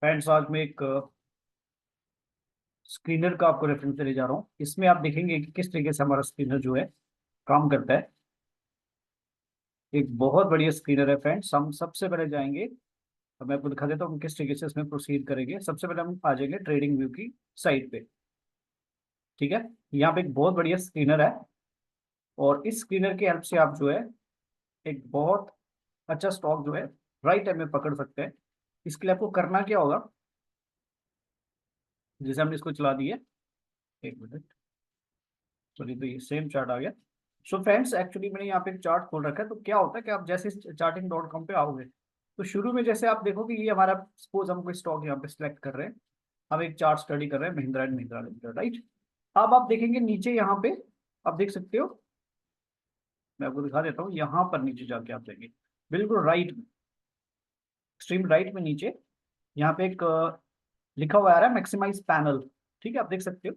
Friends, आज मैं एक स्क्रीनर का आपको रेफरेंस देने जा रहा हूँ। इसमें आप देखेंगे कि किस तरीके से हमारा स्क्रीनर जो है काम करता है। एक बहुत बढ़िया स्क्रीनर है फ्रेंड्स। हम सबसे पहले जाएंगे, अब मैं आपको दिखा देता हूँ किस तरीके से इसमें प्रोसीड करेंगे। सबसे पहले हम आ जाएंगे ट्रेडिंग व्यू की साइट पे। ठीक है, यहाँ पे एक बहुत बढ़िया स्क्रीनर है और इस स्क्रीनर की हेल्प से आप जो है एक बहुत अच्छा स्टॉक जो है राइट टाइम में पकड़ सकते हैं। इसके लिए आपको करना क्या होगा, जैसे हमने इसको चला दिया, एक मिनट, चलिए तो ये सेम चार्ट आ गया। सो फ्रेंड्स, एक्चुअली मैंने यहाँ पे एक चार्ट खोल रखा है। तो क्या होता है कि आप जैसे charting.com पे आओगे तो शुरू में जैसे आप देखो कि ये हमारा, सपोज हम कोई स्टॉक यहाँ पे सिलेक्ट कर रहे हैं, हम एक चार्ट स्टडी कर रहे हैं Mahindra and Mahindra limited, right. अब आप देखेंगे नीचे यहाँ पे, आप देख सकते हो, मैं आपको दिखा देता हूँ। यहाँ पर नीचे जाके आप देखेंगे बिल्कुल राइट में, एक्सट्रीम राइट में नीचे, यहाँ पे एक लिखा हुआ आ रहा है मैक्सिमाइज पैनल। ठीक है, आप देख सकते हो।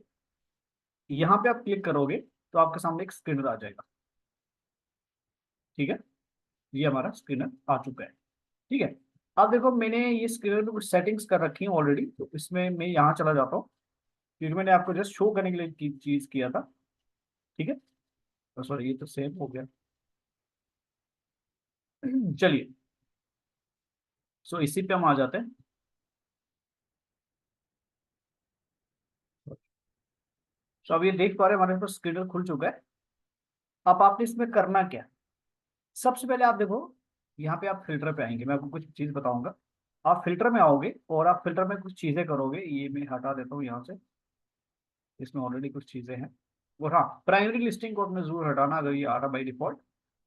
यहाँ पे आप क्लिक करोगे तो आपके सामने एक स्क्रीनर आ जाएगा। ठीक है, ये हमारा स्क्रीनर आ चुका है। ठीक है, अब देखो मैंने ये स्क्रीनर में कुछ सेटिंग्स कर रखी हैं ऑलरेडी, तो इसमें मैं यहाँ चला जाता हूँ क्योंकि मैंने आपको जस्ट शो करने के लिए चीज किया था। ठीक है, तो सॉरी, ये तो सेव हो गया। चलिए, सो इसी पे हम आ जाते हैं। तो अब ये देख पा रहे हैं हमारे पास स्क्रीनर खुल चुका है। अब आपने इसमें करना क्या है? सबसे पहले आप देखो, यहाँ पे आप फिल्टर पे आएंगे, मैं आपको कुछ चीज बताऊंगा। आप फिल्टर में आओगे और आप फिल्टर में कुछ चीजें करोगे। ये मैं हटा देता हूँ यहाँ से, इसमें ऑलरेडी कुछ चीजें हैं। और हाँ, प्राइमरी लिस्टिंग को अपने जरूर हटाना अगर ये आ रहा बाई डिफॉल्ट।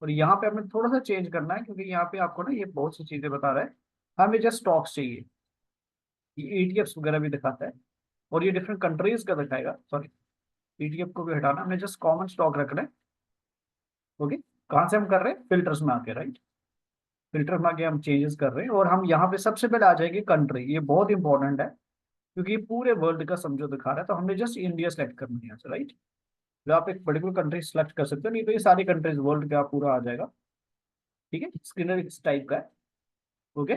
और यहाँ पे हमें थोड़ा सा चेंज करना है क्योंकि यहाँ पे आपको ना ये बहुत सी चीजें बता रहा है। हमें जस्ट स्टॉक्स चाहिए, ये ईटीएफ्स वगैरह भी दिखाता है और ये डिफरेंट कंट्रीज का दिखाएगा। सॉरी, ईटीएफ को भी हटाना, हमें जस्ट कॉमन स्टॉक रखना है। ओके, कहाँ से हम कर रहे हैं? फिल्टर्स में आके, राइट। फिल्टर में आके हम चेंजेस कर रहे हैं और हम यहाँ पे सबसे पहले आ जाएगी कंट्री। ये बहुत इंपॉर्टेंट है क्योंकि ये पूरे वर्ल्ड का समझो दिखा रहा है। तो हमने जस्ट इंडिया सेलेक्ट करना है यहाँ से, राइट। तो आप एक पर्टिकुलर कंट्री सेलेक्ट कर सकते हो, नहीं तो ये सारी कंट्रीज वर्ल्ड का पूरा आ जाएगा। ठीक है, स्क्रीनर इस टाइप का है। ओके,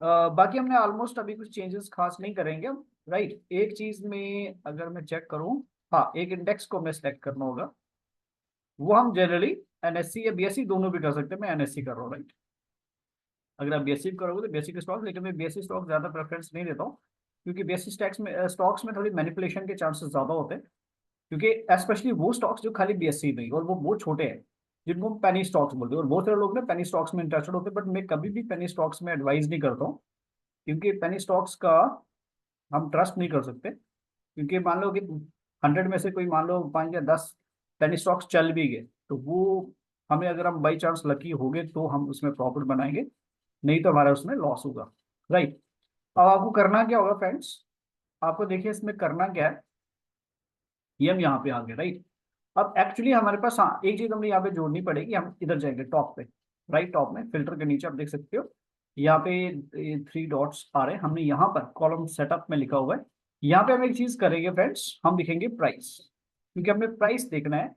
बाकी हमने ऑलमोस्ट अभी कुछ चेंजेस खास नहीं करेंगे हम, राइट। एक चीज में अगर मैं चेक करूं, हाँ, एक इंडेक्स को हमें सेलेक्ट करना होगा। वो हम जनरली एनएससी या बीएससी दोनों भी कर सकते हैं। मैं एनएससी कर रहा हूँ, राइट। अगर आप बीएससी करोगे तो बेसिक स्टॉक, लेकिन मैं बेसिक स्टॉक ज्यादा प्रेफरेंस नहीं देता हूँ क्योंकि बेसिक स्टॉक्स में थोड़ी मैनिपुलेशन के चांसेस ज्यादा होते हैं। क्योंकि स्पेशली वो स्टॉक्स जो खाली बीएससी में, और वो बहुत छोटे हैं, जिनको हम पेनी स्टॉक्स बोलते हैं। और बहुत सारे लोग ना पेनी स्टॉक्स में इंटरेस्टेड होते हैं, बट मैं कभी भी पेनी स्टॉक्स में एडवाइज नहीं करता हूँ क्योंकि पेनी स्टॉक्स का हम ट्रस्ट नहीं कर सकते। क्योंकि मान लो कि 100 में से कोई, मान लो 5 या 10 पेनी स्टॉक्स चल भी गए तो वो हमें, अगर हम बाई चांस लकी हो गए तो हम उसमें प्रॉफिट बनाएंगे, नहीं तो हमारा उसमें लॉस होगा, राइट। अब आपको करना क्या होगा फ्रेंड्स, आपको देखिए इसमें करना क्या है। ये हम यहाँ पे आ गए, राइट। अब एक्चुअली हमारे पास, हाँ, एक चीज हमें यहाँ पे जोड़नी पड़ेगी। हम इधर जाएंगे टॉप पे, राइट। टॉप में फिल्टर के नीचे आप देख सकते हो यहाँ पे 3 डॉट्स आ रहे हैं। हमने यहाँ पर कॉलम सेटअप में लिखा हुआ है। यहाँ पे हम एक चीज करेंगे फ्रेंड्स, हम लिखेंगे प्राइस, क्योंकि हमें प्राइस देखना है।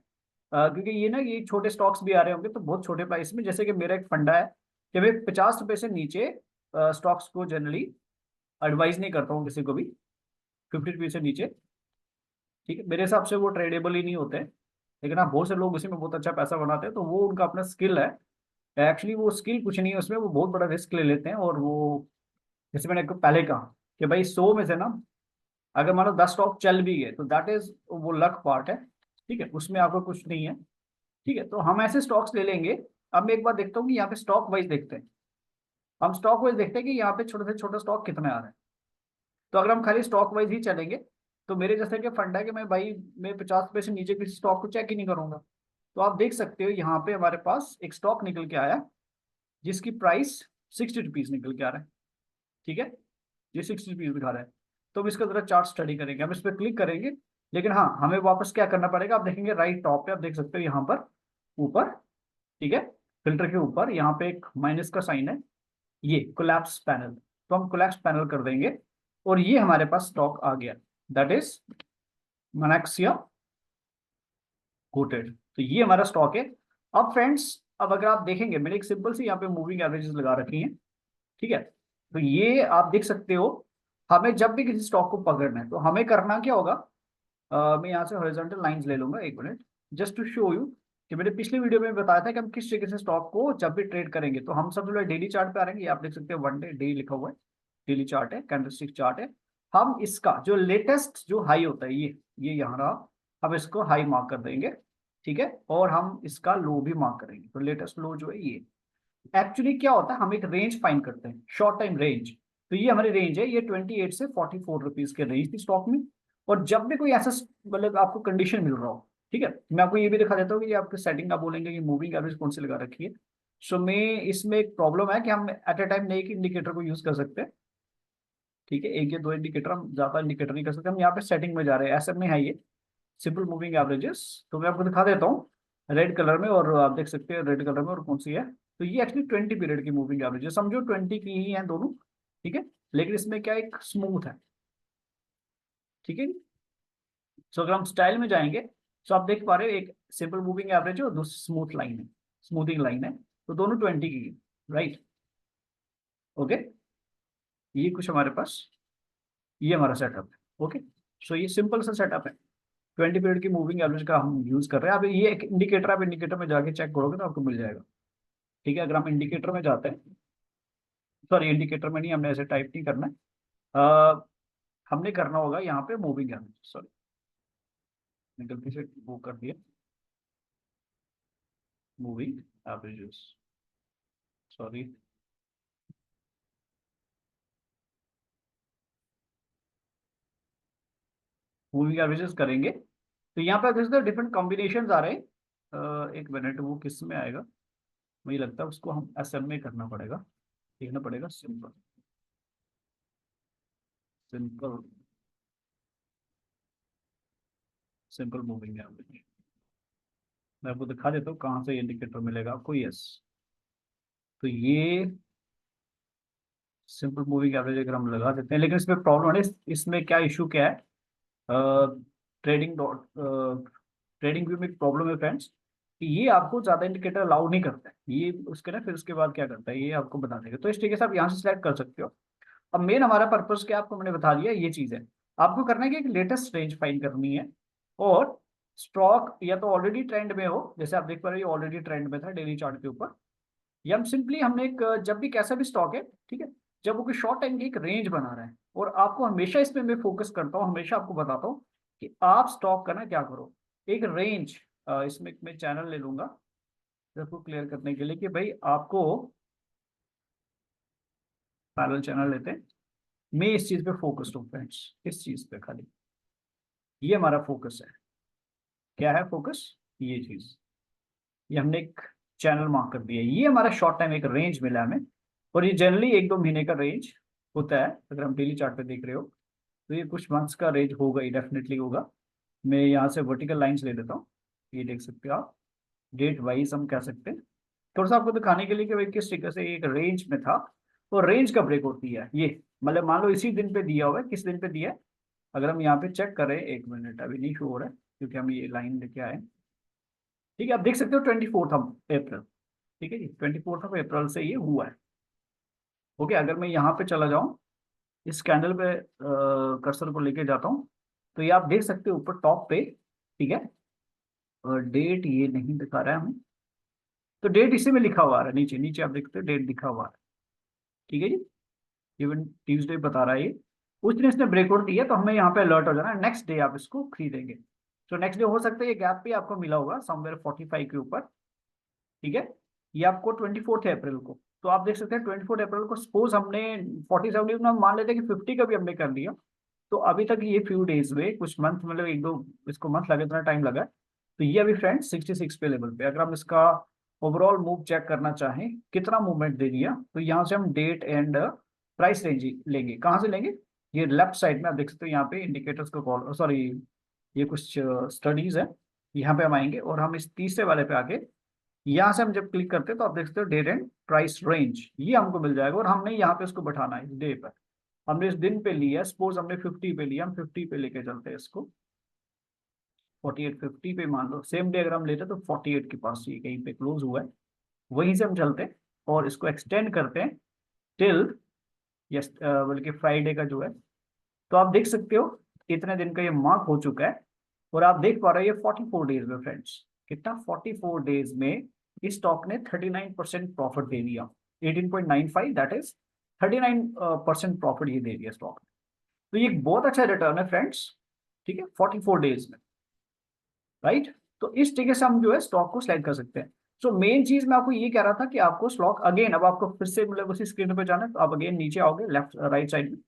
क्योंकि ये ना, ये छोटे स्टॉक्स भी आ रहे होंगे तो बहुत छोटे प्राइस में, जैसे कि मेरा एक फंडा है कि मैं 50 रुपए से नीचे स्टॉक्स को जनरली एडवाइज नहीं करता हूँ किसी को भी, 50 रुपये से नीचे। ठीक है, मेरे हिसाब से वो ट्रेडेबल ही नहीं होते हैं। लेकिन हाँ, बहुत से लोग उसी में बहुत अच्छा पैसा बनाते हैं, तो वो उनका अपना स्किल है। एक्चुअली वो स्किल कुछ नहीं है उसमें, वो बहुत बड़ा रिस्क ले लेते हैं। और वो, जैसे मैंने आपको पहले कहा कि भाई 100 में से ना, अगर मान लो 10 स्टॉक चल भी गए तो दैट इज, वो लक पार्ट है। ठीक है, उसमें आपको कुछ नहीं है। ठीक है, तो हम ऐसे स्टॉक्स ले लेंगे। अब मैं एक बार देखता हूँ कि यहाँ पे स्टॉक वाइज देखते हैं। हम स्टॉक वाइज देखते हैं कि यहाँ पे छोटे से छोटा स्टॉक कितने आ रहे हैं। तो अगर हम खाली स्टॉक वाइज ही चलेंगे तो मेरे जैसे कि फंड है कि मैं भाई, मैं 50 रुपए से नीचे किसी स्टॉक को चेक ही नहीं करूंगा। तो आप देख सकते हो यहाँ पे हमारे पास एक स्टॉक निकल के आया जिसकी प्राइस 60 रुपीज निकल के आ रहा है। ठीक है, ये 60 रुपीज दिखा रहा है। तो हम इसका जरा चार्ट स्टडी करेंगे, हम इस पर क्लिक करेंगे। लेकिन हाँ, हमें वापस क्या करना पड़ेगा, आप देखेंगे राइट टॉप पे, आप देख सकते हो यहाँ पर ऊपर। ठीक है, फिल्टर के ऊपर यहाँ पे एक माइनस का साइन है, ये कोलैप्स पैनल। तो हम कोलैप्स पैनल कर देंगे और ये हमारे पास स्टॉक आ गया, दैट इज मनाक्सिया कोटेड। तो ये हमारा स्टॉक है। अब फ्रेंड्स, अब अगर आप देखेंगे, मैंने एक सिंपल सी यहाँ पे मूविंग एवरेजेस लगा रखी हैं। ठीक है, तो ये आप देख सकते हो हमें जब भी किसी स्टॉक को पकड़ना है तो हमें करना क्या होगा, मैं यहाँ से हॉरिजॉन्टल लाइंस ले लूंगा, एक minute, just to show you कि मैंने पिछले वीडियो में बताया था कि हम किस तरीके से स्टॉक को जब भी ट्रेड करेंगे। तो हम सबसे पहले डेली चार्ट पे आ रहेंगे, ये आप देख सकते हैं 1 डे डे लिखा हुआ है, डेली चार्ट है, कैंडलस्टिक चार्ट है। हम इसका जो लेटेस्ट जो हाई होता है ये यहाँ रहा, हम इसको हाई मार्क कर देंगे, ठीक है, और हम इसका लो भी मार्क करेंगे। तो लेटेस्ट लो जो है ये, एक्चुअली क्या होता है, हम एक रेंज फाइंड करते हैं, शॉर्ट टाइम रेंज। तो ये हमारी रेंज है, ये 28 से 44 रुपीज के रेंज थी स्टॉक में। और जब भी कोई ऐसा मतलब आपको कंडीशन मिल रहा हो, ठीक है, मैं आपको ये भी दिखा देता हूँ कि ये आपके सेटिंग आप बोलेंगे कि मूविंग एवरेज कौन सी लगा रखी है। सो मैं इसमें एक प्रॉब्लम है कि हम एट ए टाइम नहीं एक इंडिकेटर को यूज कर सकते हैं, ठीक है, एक या दो इंडिकेटर, हम ज्यादा इंडिकेटर नहीं कर सकते। हम यहाँ पे सेटिंग में जा रहे हैं, ऐसे में है ये सिंपल मूविंग एवरेजेस। तो मैं आपको दिखा देता हूँ रेड कलर में, और आप देख सकते हैं रेड कलर में और कौन सी है। तो ये एक्चुअली 20 पीरियड की मूविंग एवरेज है, समझो 20 की ही है दोनों, ठीक है, लेकिन इसमें क्या एक स्मूथ है, ठीक है। सो अगर हम स्टाइल में जाएंगे तो आप देख पा रहे हो एक सिंपल मूविंग एवरेज है और दूसरी स्मूथ लाइन है, स्मूथिंग लाइन है, तो दोनों 20 की है, राइट। ओके, ये कुछ हमारे पास, ये हमारा सेटअप है। ओके, सो ये सिंपल सा सेटअप है, 20 पीरियड की मूविंग एवरेज का हम यूज कर रहे हैं। अब ये एक इंडिकेटर, आप इंडिकेटर में जाके चेक करोगे तो आपको मिल जाएगा, ठीक है। अगर हम इंडिकेटर में जाते हैं, सॉरी इंडिकेटर में नहीं, हमने ऐसे टाइप नहीं करना है, हमने करना होगा यहाँ पे मूविंग एवरेज, सॉरी मैंने गलती से वो कर दिया, moving averages, sorry. Moving averages करेंगे तो यहाँ पे देख डिफरेंट कॉम्बिनेशन आ रहे हैं। एक मिनट, वो किस में आएगा, मुझे लगता है उसको हम एसएम में करना पड़ेगा, देखना पड़ेगा, simple, simple, simple moving average. मैं आपको दिखा देता हूँ कहाँ से इंडिकेटर मिलेगा आपको, यस। तो ये सिंपल मूविंग एवरेज अगर हम लगा देते हैं, लेकिन इसमें प्रॉब्लम है, इसमें क्या इशू क्या है, ट्रेडिंग डॉट ट्रेडिंग व्यू में एक प्रॉब्लम है फ्रेंड्स, कि ये आपको ज्यादा इंडिकेटर अलाउ नहीं करता है, ये उसके ना फिर उसके बाद क्या करता है ये आपको बता देगा। तो इस तरीके से आप यहाँ से सिलेक्ट कर सकते हो। अब मेन हमारा पर्पस क्या आपको मैंने बता दिया, ये चीज है, आपको करना है कि एक लेटेस्ट रेंज फाइंड करनी है, और स्टॉक या तो ऑलरेडी ट्रेंड में हो, जैसे आप देख पा रहे हो ऑलरेडी ट्रेंड में था डेली चार्ट के ऊपर, या हम सिंपली हमने एक जब भी कैसा भी स्टॉक है, ठीक है, जब वो कोई शॉर्ट टाइम की एक रेंज बना रहा है, और आपको हमेशा इसमें मैं फोकस करता हूँ, हमेशा आपको बताता हूँ कि आप स्टॉक करना क्या करो, एक रेंज, इसमें मैं चैनल ले लूंगा इसको क्लियर करने के लिए कि भाई आपको पैरेलल चैनल लेते हैं। मैं इस चीज पे फोकस्ड हूँ फ्रेंड्स, इस चीज पे खाली, ये हमारा फोकस है, क्या है फोकस, ये चीज, ये हमने एक चैनल मार्क कर दिया है, ये हमारा शॉर्ट टाइम एक रेंज मिला हमें, और ये जनरली 1-2 महीने का रेंज होता है। अगर हम डेली चार्ट पे देख रहे हो तो ये कुछ मंथ्स का रेंज होगा ही, डेफिनेटली होगा। मैं यहाँ से वर्टिकल लाइंस ले लेता हूँ, ये देख सकते हो आप, डेट वाइज हम कह सकते हैं, थोड़ा सा आपको दिखाने के लिए कि भाई किस तरीके से एक रेंज में था, तो रेंज का ब्रेक होती है ये, मतलब मान लो इसी दिन पे दिया हुआ है, किस दिन पे दिया है, अगर हम यहाँ पे चेक करें, एक मिनट अभी नहीं शो हो रहा है क्योंकि हम ये लाइन लेके आए, ठीक है, आप देख सकते हो 24 अप्रैल, ठीक है जी, 24 अप्रैल से ये हुआ है। ओके, अगर मैं यहाँ पे चला जाऊँ, इस कैंडल पे कर्सर को लेके जाता हूँ, तो ये आप देख सकते हो ऊपर टॉप पे, ठीक है, और डेट ये नहीं दिखा रहा है हमें, तो डेट इसी में लिखा हुआ है, नीचे नीचे आप देखते हो डेट दिखा हुआ है, ठीक है जी, इवन ट्यूसडे बता रहा है ये, उस दिन इसने ब्रेकआउट दिया, तो हमें यहाँ पे अलर्ट हो जाना, नेक्स्ट डे आप इसको खरीदेंगे। तो नेक्स्ट डे हो सकता है ये गैप भी आपको मिला होगा समवेयर 45 के ऊपर, ठीक है, ये आपको 24 अप्रैल को, तो आप देख सकते हैं 24 अप्रैल को सपोज हमने 47 हम मान लेते हैं कि 50 का भी हमने कर लिया, तो अभी तक ये फ्यू डेज हुए, कुछ मंथ, मतलब 1-2 इसको मंथ लगे, इतना टाइम लगा, तो ये अभी फ्रेंड 66 पे लेवल पे, अगर हम इसका ओवरऑल मूव चेक करना चाहें कितना मूवमेंट दे दिया, तो यहाँ से हम डेट एंड प्राइस रेंज लेंगे, कहाँ से लेंगे, ये लेफ्ट साइड में आप देख सकते हो, यहाँ पे इंडिकेटर्स को कॉल, सॉरी ये कुछ स्टडीज है, यहाँ पे हम आएंगे और हम इस तीसरे वाले पे आके, यहाँ से हम जब क्लिक करते हैं तो आप देख सकते हो डेट एंड प्राइस रेंज, ये हमको मिल जाएगा, और हमने यहाँ पे इसको बैठाना है इस डे पर, हमने इस दिन पे लिया, सपोज हमने 50 पे लिया, हम 50 पे लेके चलते हैं इसको, 48-50 पे मान लो, सेम डे अगर हम लेते हैं तो 48 के पास ये कहीं पे क्लोज हुआ है, वहीं से हम चलते हैं और इसको एक्सटेंड करते हैं टिल, यस, बल्कि फ्राइडे का जो है तो आप देख सकते हो इतने दिन का ये मार्क हो चुका है, और आप देख पा रहे हो ये 44 डेज में फ्रेंड्स, कितना 44 डेज में इस स्टॉक ने 39% प्रॉफिट दे दिया। 18.95 दैट इज 39% प्रॉफिट ये दे दिया स्टॉक। तो ये एक बहुत अच्छा रिटर्न है फ्रेंड्स, ठीक है, 44 डेज में, राइट। तो इस तरीके से हम जो है स्टॉक को सिलेक्ट कर सकते हैं। सो मेन चीज मैं आपको ये कह रहा था कि आपको स्टॉक अगेन, अब आपको फिर से मतलब उसी स्क्रीन पे जाना है, तो आप अगेन नीचे आओगे लेफ्ट राइट साइड में,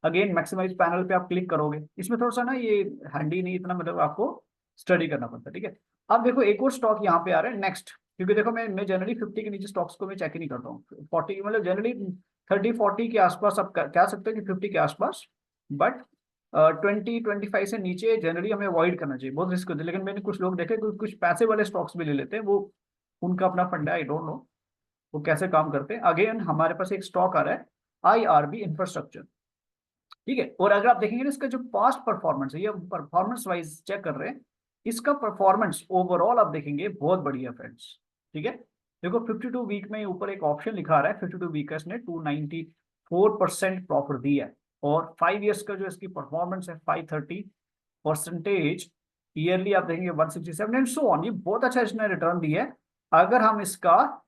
अगेन मैक्सिमाइज पैनल पे आप क्लिक करोगे। इसमें थोड़ा सा ना ये हैंडी नहीं इतना, मतलब आपको स्टडी करना पड़ता है, ठीक है। अब देखो एक और स्टॉक यहाँ पे आ रहा है नेक्स्ट, क्योंकि देखो मैं जनरली 50 के नीचे स्टॉक्स को मैं चेक ही नहीं करता हूँ। 40 मतलब जनरली 30-40 के आसपास आप कह सकते हो कि 50 के आसपास, बट 20-25 से नीचे जनरली हमें अवॉइड करना चाहिए, बहुत रिस्क होती है। लेकिन मैंने कुछ लोग देखे कुछ पैसे वाले स्टॉक्स भी ले लेते हैं, वो उनका अपना फंड है, आई डोंट नो वो कैसे काम करते हैं। अगेन हमारे पास एक स्टॉक आ रहा है IRB इंफ्रास्ट्रक्चर, ठीक है। और अगर आप देखेंगे ना इसका जो पास्ट परफॉर्मेंस है, ये परफॉर्मेंस वाइज चेक कर रहे हैं, इसका परफॉर्मेंस ओवरऑल आप देखेंगे बहुत बढ़िया फ्रेंड्स, ठीक है। देखो 52 वीक में ऊपर एक ऑप्शन लिखा रहा है, 52 वीक का इसने 294% प्रॉफिट दिया है, और 5 ईयर्स का जो इसकी परफॉर्मेंस है 530%, ईयरली आप देखेंगे 167 एंड सो ऑन। ये बहुत अच्छा इसने रिटर्न दिया है। अगर हम इसका,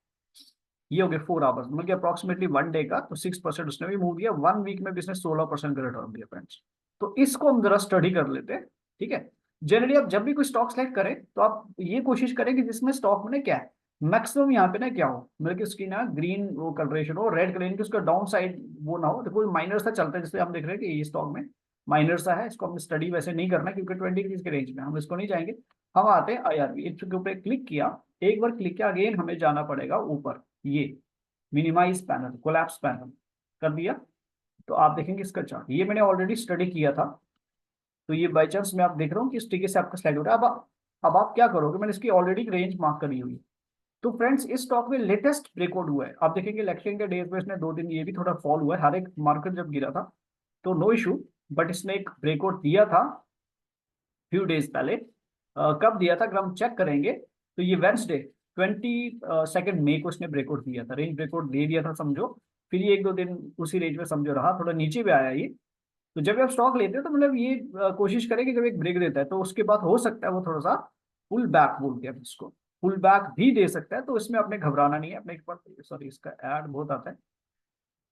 ये हो गया 4 आवर्स मतलब अप्रोक्सीमेटली 1 डे का, तो 6% उसने भी मूव दिया। 1 वीक में भी इसने 16% का रिटर्न दिया फ्रेंड्स। तो इसको हम जरा स्टडी कर लेते हैं, ठीक है। जनरली आप जब भी कोई स्टॉक सेलेक्ट करें तो आप ये कोशिश करें कि जिसमें स्टॉक में क्या है मैक्सिमम यहाँ पे ना क्या हो, मतलब कि उसकी ना ग्रीन वो कलरेशन हो, रेड कलर की उसका डाउन साइड वो ना हो। देखो माइनर सा चलता है, जैसे हम देख रहे हैं कि ये स्टॉक में माइनर सा है, इसको हम स्टडी वैसे नहीं करना क्योंकि 20 के रेंज में हम इसको नहीं जाएंगे। हम आते हैं IRB, इसके ऊपर क्लिक किया, एक बार क्लिक किया, अगेन हमें जाना पड़ेगा ऊपर, ये मिनिमाइज पैनल, कोलैप्स पैनल कर दिया। तो आप देखेंगे इसका चार्ट, ये मैंने ऑलरेडी स्टडी किया था, तो ये बाई चांस मैं आप देख रहा हूँ कि इस तरीके से आपका स्लाइड हो रहा है। अब आप क्या करोगे, मैंने इसकी ऑलरेडी रेंज मार्क करी हुई है। तो फ्रेंड्स इस स्टॉक में लेटेस्ट ब्रेकआउट हुआ है, आप देखेंगे इलेक्शन के डेज में इसने 2 दिन ये भी थोड़ा फॉल हुआ है, हर एक मार्केट जब गिरा था तो नो इशू, बट इसने एक ब्रेकआउट दिया था फ्यू डेज पहले। कब दिया था अगर हम चेक करेंगे तो ये वेंसडे 22 मई को इसने ब्रेकआउट दिया था, रेंज ब्रेकआउट दे दिया था समझो। फिर ये 1-2 दिन उसी रेंज में समझो रहा, थोड़ा नीचे भी आया ये। तो जब आप स्टॉक लेते हो तो मतलब ये कोशिश करें कि जब एक ब्रेक देता है तो उसके बाद हो सकता है वो थोड़ा सा पुल बैक बोलते हैं इसको, पुल बैक भी दे सकता है। तो इसमें अपने घबराना नहीं है, अपने एक बार सॉरी इसका ऐड बहुत आता है,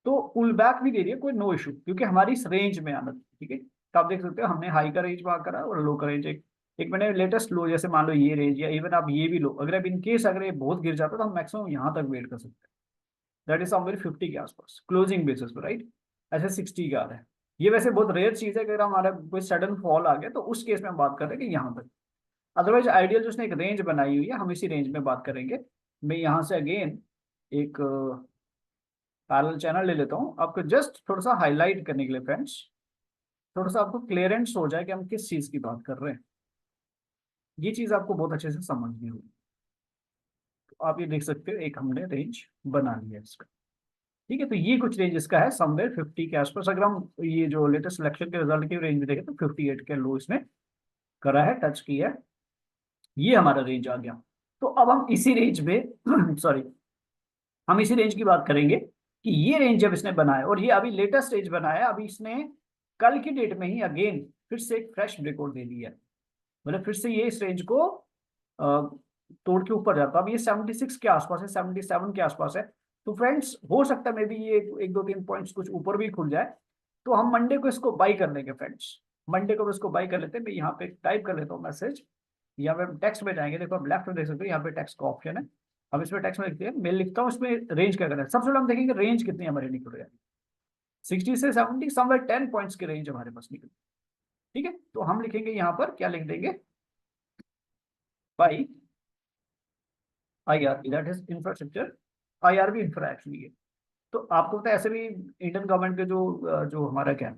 तो पुल बैक भी दे रही है, कोई नो इशू, क्योंकि हमारी इस रेंज में आना, ठीक है। तो आप देख सकते हो हमने हाई का रेंज मार्क करा और लो का रेंज, एक मैंने लेटेस्ट लो, जैसे मान लो ये रेंज या इवन आप ये भी लो, अगर अब इन केस अगर ये बहुत गिर जाता है तो हम मैक्सिमम यहाँ तक वेट कर सकते हैं, दैट इज समवेयर 50 के आसपास क्लोजिंग बेसिस पे, राइट। ऐसे 60 का आ रहा है, ये वैसे बहुत रेयर चीज है कि अगर हमारा कोई सडन फॉल आ गया तो उस केस में हम बात कर रहे हैं कि यहाँ तक। अदरवाइज आइडियल जो उसने एक रेंज बनाई हुई है हम इसी रेंज में बात करेंगे। मैं यहाँ से अगेन एक पैरेलल चैनल ले लेता हूँ आपको जस्ट थोड़ा सा हाईलाइट करने के लिए फ्रेंड्स, थोड़ा सा आपको क्लियरेंस हो जाए कि हम किस चीज की बात कर रहे हैं, ये चीज आपको बहुत अच्छे से समझनी होगी। तो आप ये देख सकते हो एक हमने रेंज बना लिया इसका, ठीक है। तो ये कुछ रेंज इसका है समवेयर 50 के आसपास। अगर हम ये जो लेटेस्ट सिलेक्शन के रिजल्ट की रेंज में देखें तो 58 के लो इसने करा है, टच किया है, ये हमारा रेंज आ गया। तो अब हम इसी रेंज में सॉरी हम इसी रेंज की बात करेंगे कि ये रेंज जब इसने बनाया और ये अभी लेटेस्ट रेंज बनाया, अभी इसने कल की डेट में ही अगेन फिर से एक फ्रेश ब्रेकआउट दे दिया है, मतलब फिर से ये इस रेंज को तोड़ के ऊपर जाता है। अब ये 76 के आसपास है, 77 के आसपास है। तो फ्रेंड्स हो सकता है मे बी ये 1-2-3 पॉइंट्स कुछ ऊपर भी खुल जाए, तो हम मंडे को इसको बाई कर लेंगे फ्रेंड्स। मंडे को इसको बाई कर लेते हैं। मैं यहाँ पे टाइप कर लेता हूँ मैसेज, यहाँ पे हम टेक्स्ट में जाएंगे, देखो आप लेफ्ट में देख सकते हो यहाँ पे टेक्स्ट का ऑप्शन है। अब इसमें टेक्स्ट में लिखते हैं, मैं लिखता हूँ इसमें रेंज क्या करना है। सबसे पहले हम देखेंगे रेंज कितनी हमारी निकल रही है, 60 से 70 समवेयर 10 पॉइंट्स की रेंज हमारे पास निकल, ठीक है। तो हम लिखेंगे यहाँ पर क्या लिख देंगे, by IRB that is infrastructure, IRB infra actually है। तो आपको पता है ऐसे भी इंडियन गवर्नमेंट के जो हमारा क्या है,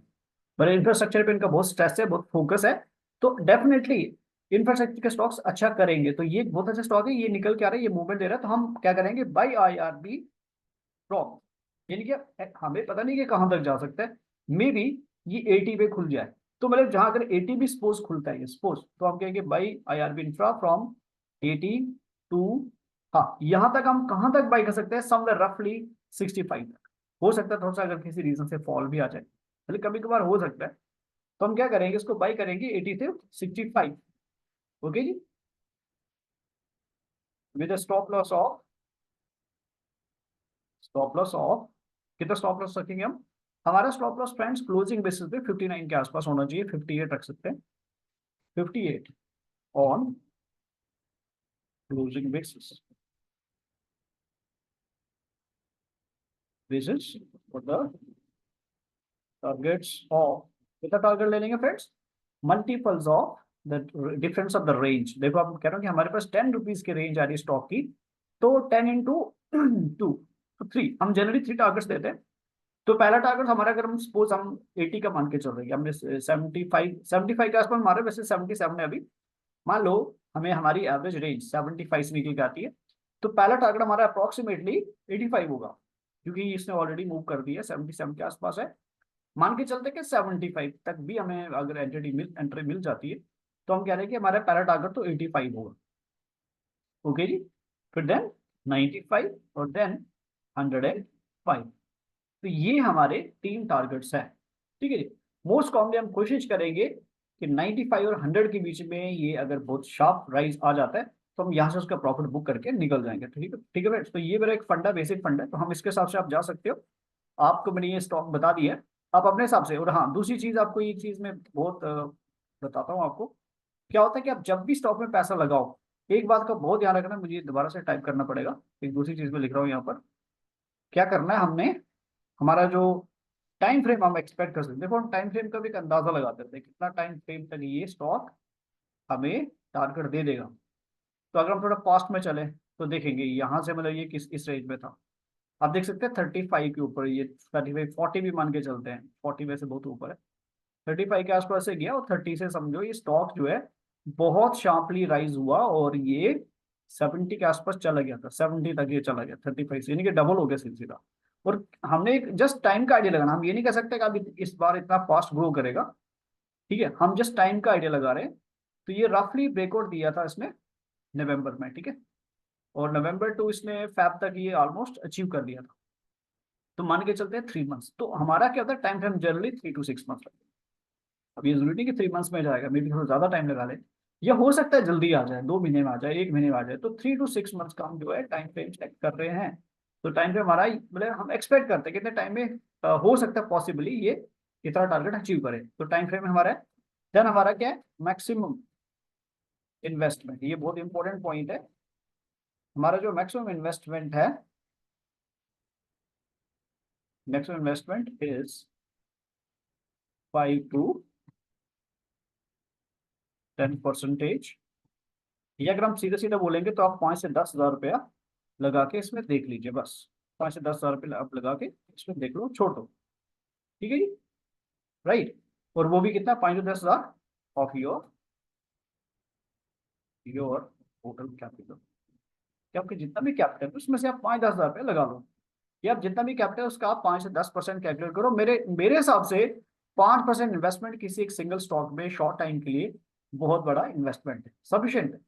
मतलब इंफ्रास्ट्रक्चर पे इनका बहुत स्ट्रेस है, बहुत फोकस है। तो डेफिनेटली इंफ्रास्ट्रक्चर के स्टॉक्स अच्छा करेंगे। तो ये बहुत अच्छा स्टॉक है, ये निकल के आ रहा है, ये मूवमेंट दे रहा है, तो हम क्या करेंगे बाई IRB फ्रॉम, यानी कि हमें पता नहीं कि कहां तक जा सकता है, मे बी ये 80 पे खुल जाए। तो मतलब जहां अगर 80 भी सपोज खुलता है सपोज, तो हम कहेंगे buy IRB infra from 80 to, हाँ यहां तक हम कहां तक बाई कर सकते हैं, समवेयर रफली 65 तक। हो सकता है थोड़ा सा अगर किसी रीजन से फॉल भी आ जाए, मतलब कभी कभार हो सकता है, तो हम क्या करेंगे, इसको बाई करेंगे 80 से 65। ओके जी, विद स्टॉप लॉस ऑफ कितना स्टॉप लॉस रखेंगे हम? हमारा stop loss friends closing basis पे 59 के आसपास होना चाहिए, 58 रख सकते हैं, 58 on closing basis, basis for the targets of, कितना टारगेट ले लेंगे friends? Multiples of the difference of the range. देखो आप कह रहे हो कि हमारे पास 10 रुपीज की रेंज आ रही है स्टॉक की, तो 10 इंटू 2 तो 3, हम जनरली 3 टारगेट्स देते हैं। तो पहला टारगेट हमारा, अगर हम सपोज हम 80 का मान के चल रहे हैं, हमने 75 के आसपास मारे, वैसे 77 है अभी, मान लो हमें हमारी एवरेज रेंज 75 से निकल के आती है, तो पहला टारगेट हमारा अप्रोक्सीमेटली 85 होगा, क्योंकि इसने ऑलरेडी मूव कर दिया, 77 के आसपास है। मान के चलते कि 75 तक भी हमें अगर एंट्री मिल जाती है, तो हम कह रहे हैं कि हमारा पहला टारगेट तो 85 होगा। ओके जी, फिर देन 95 और देन 105। तो ये हमारे 3 टारगेट्स हैं। ठीक है जी, मोस्ट कॉमनली हम कोशिश करेंगे कि 95 और 100 के बीच में ये अगर बहुत शार्प राइज आ जाता है, तो हम यहाँ से उसका प्रॉफिट बुक करके निकल जाएंगे। ठीक है, ठीक है फ्रेंड्स, तो ये मेरा एक फंडा, बेसिक फंड है, तो हम इसके हिसाब से आप जा सकते हो। आपको मैंने ये स्टॉक बता दिया है, आप अपने हिसाब से। और हाँ, दूसरी चीज आपको, एक चीज मैं बहुत बताता हूँ आपको, क्या होता है कि आप जब भी स्टॉक में पैसा लगाओ, एक बात का बहुत ध्यान रखना, मुझे दोबारा से टाइप करना पड़ेगा, एक दूसरी चीज में लिख रहा हूँ यहाँ पर। क्या करना है हमने, हमारा जो टाइम फ्रेम हम एक्सपेक्ट कर सकते हैं, देखो हम टाइम फ्रेम का भी एक अंदाजा लगाते थे, कितना टाइम फ्रेम तक ये स्टॉक हमें टारगेट दे देगा। तो अगर हम थोड़ा पास्ट में चले, तो देखेंगे यहाँ से, मतलब ये किस इस रेंज में था, आप देख सकते हैं 35 के ऊपर, ये 35 40 भी मान के चलते हैं, 40 वैसे बहुत ऊपर है, 35 के आसपास से गया, और 30 से समझो ये स्टॉक जो है बहुत शार्पली राइज हुआ, और ये 70 के आसपास चला गया था, 70 तक ये चला गया 35 से, यानी कि डबल हो गया सीधा। और हमने एक जस्ट टाइम का आइडिया लगाना, हम ये नहीं कह सकते कि अभी इस बार इतना फास्ट ग्रो करेगा। ठीक है, हम जस्ट टाइम का आइडिया लगा रहे हैं। तो ये रफली ब्रेकआउट दिया था इसने नवंबर में, ठीक है, और नवंबर टू इसने फैब तक ये ऑलमोस्ट अचीव कर लिया था। तो मान के चलते हैं 3 मंथ्स, तो हमारा क्या होता है time frame generally 3 to 6 month. अब ये जरूरी नहीं कि 3 मंथ्स में जाएगा, मे बी थोड़ा ज्यादा टाइम लगा ले, या हो सकता है जल्दी आ जाए, 2 महीने में आ जाए, 1 महीने में आ जाए। तो 3 to 6 मंथ्स का हम जो है टाइम फ्रेम सेट कर रहे हैं। तो टाइम फ्रेम हमारा मतलब हम एक्सपेक्ट करते हैं कितने टाइम में हो सकता है पॉसिबली ये इतना टारगेट अचीव करे, तो टाइम फ्रेम हमारा है। देन हमारा क्या है, मैक्सिमम इन्वेस्टमेंट, ये बहुत इंपॉर्टेंट पॉइंट है। हमारा जो मैक्सिमम इन्वेस्टमेंट इज 5 to 10%। ये अगर हम सीधे सीधे बोलेंगे, तो आप 5 से 10 हज़ार रुपया लगा के इसमें देख लीजिए, बस 5 से 10 हज़ार रुपये आप लगा के इसमें देख लो, छोड़ दो। ठीक है जी, राइट। और वो भी कितना, 5 to 10 हज़ार ऑफ योर टोटल कैपिटल। कि आपके जितना भी कैपिटल है उसमें से आप 5-10 हज़ार रुपये लगा लो, या आप जितना भी कैपिटल है उसका आप 5 से 10% कैलकुलेट करो। मेरे मेरे हिसाब से 5% इन्वेस्टमेंट किसी एक सिंगल स्टॉक में शॉर्ट टाइम के लिए बहुत बड़ा इन्वेस्टमेंट है, सफिशियंट है।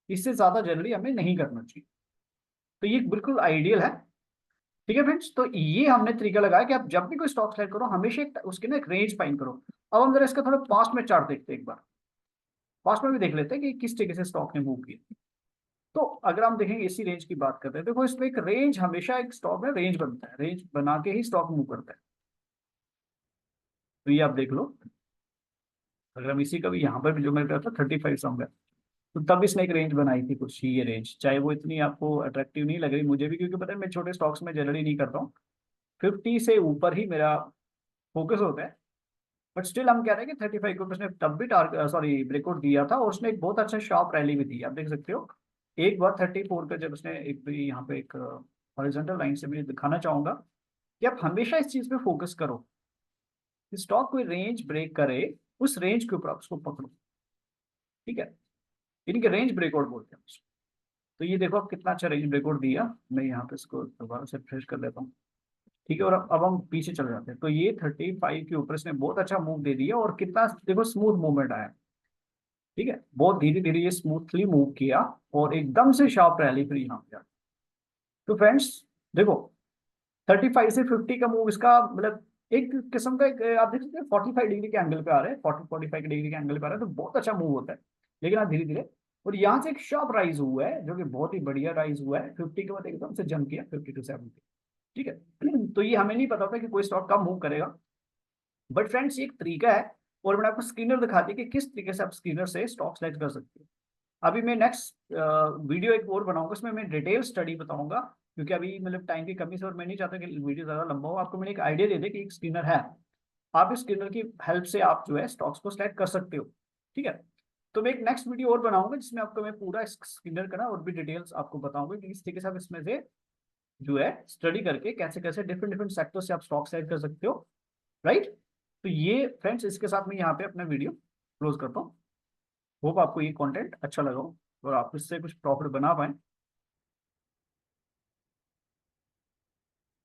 इससे ज्यादा जनरली हमें नहीं करना चाहिए। तो ये बिल्कुल आइडियल है। ठीक है फ्रेंड्स, तो ये हमने तरीका लगाया कि आप जब भी कोई स्टॉक सेलेक्ट करो, हमेशा उसके ना एक रेंज फाइंड करो। अब हम जरा इसका थोड़ा पास्ट में चार्ट देखते हैं, एक बार पास्ट में भी देख लेते हैं कि किस तरीके से स्टॉक ने मूव किया। तो अगर हम देखेंगे इसी रेंज की बात करते हैं, देखो इसमें एक रेंज, हमेशा एक स्टॉक में रेंज बनता है, रेंज बना के ही स्टॉक मूव करता है। तो ये आप देख लो, अगर हम इसी का भी यहाँ पर भी जो मेरे पास था 35 समवेयर, तो तब इसने एक रेंज बनाई थी कुछ, ये रेंज चाहे वो इतनी आपको अट्रैक्टिव नहीं लग रही मुझे भी, क्योंकि पता है मैं छोटे स्टॉक्स में जनरली नहीं करता हूँ, 50 से ऊपर ही मेरा फोकस होता है। बट स्टिल हम कह रहे हैं कि 35 को उसने तब भी टारगेट, सॉरी, ब्रेकआउट दिया था, और उसने एक बहुत अच्छा शार्प रैली भी दी, आप देख सकते हो। एक बार 34 का जब उसने एक भी यहाँ पे एक हॉरिजॉन्टल लाइन से भी दिखाना चाहूंगा कि आप हमेशा इस चीज पे फोकस करो कि स्टॉक कोई रेंज ब्रेक करे, उस रेंज के ऊपर आप उसको पकड़ो। ठीक है, इनके रेंज ब्रेकआउट बोलते हैं उसको। तो ये देखो आप कितना अच्छा रेंज ब्रेकआउट दिया, मैं यहाँ पे इसको दोबारा से फ्रेश कर लेता हूँ। ठीक है, और अब हम पीछे चले जाते हैं, तो ये 35 के ऊपर इसने बहुत अच्छा मूव दे दिया, और कितना देखो स्मूथ मूवमेंट आया। ठीक है, बहुत धीरे धीरे ये स्मूथली मूव किया, और एकदम से शार्प रैली फिर यहाँ पे आ। तो फ्रेंड्स देखो, 35 से 50 का मूव इसका मतलब एक किस्म का एक आप देख सकते हैं 45 डिग्री के एंगल पे आ रहे हैं, 40-45 डिग्री के एंगल पे आ रहा है, तो बहुत अच्छा मूव होता है। लेकिन आप धीरे धीरे, और यहाँ से एक शार्प राइज हुआ है जो कि बहुत ही बढ़िया राइज हुआ है, 50 के बाद एकदम से जंप किया 50 to 70। ठीक है। तो ये हमें नहीं पता था कि कोई स्टॉक कब मूव करेगा, बट फ्रेंड्स ये एक तरीका है, और मैंने आपको स्क्रीनर दिखा दी कि किस तरीके से आप स्क्रीनर से स्टॉक सेलेक्ट कर सकते हो। अभी मैं नेक्स्ट वीडियो एक और बनाऊंगा, उसमें मैं डिटेल स्टडी बताऊंगा, क्योंकि अभी मतलब टाइम की कमी से और मैं नहीं चाहता कि वीडियो ज्यादा लंबा हो। आपको मैंने एक आइडिया दे दे कि एक स्क्रीनर है, आप इस स्क्रीनर की हेल्प से आप जो है स्टॉक्स को सिलेक्ट कर सकते हो। ठीक है। तो मैं एक नेक्स्ट वीडियो और बनाऊंगा जिसमें आपको मैं पूरा स्क्रीनर का ना और भी डिटेल्स आपको बताऊंगा कि किस तरीके से आप इसमें से जो है स्टडी करके कैसे कैसे डिफरेंट डिफरेंट सेक्टर से आप स्टॉक सेलेक्ट कर सकते हो। राइट। तो ये फ्रेंड्स, इसके साथ मैं यहाँ पे अपना वीडियो क्लोज करता हूँ। होप आपको ये कंटेंट अच्छा लगा हो और आप इससे कुछ प्रॉफिट बना पाए।